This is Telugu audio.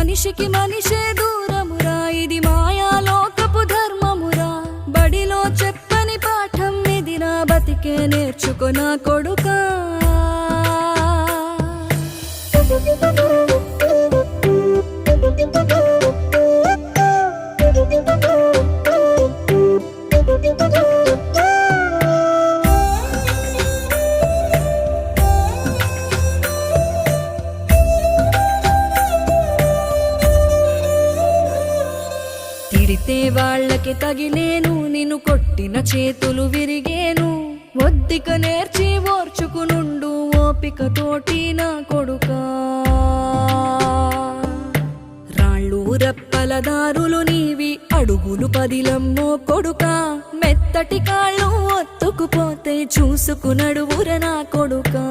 మనిషికి మనిషే దూరమురా, ఇది మాయాలోకపు ధర్మమురా. బడిలో చెప్పని పాఠం ఇది, నా బతికే నేర్చుకో నా కొడుకా. తిడితే వాళ్ళకి తగిలేను, నిన్ను కొట్టిన చేతులు విరిగేను. ఒద్దిక నేర్చి ఓర్చుకునుండు ఓపిక తోటి నా కొడుకా. రాళ్ళు రప్పల దారులు నీవి, అడుగులు పదిలమ్మో కొడుకా. మెత్తటి కాళ్ళు ఒత్తుకుపోతే చూసుకునడువుర నా కొడుకా.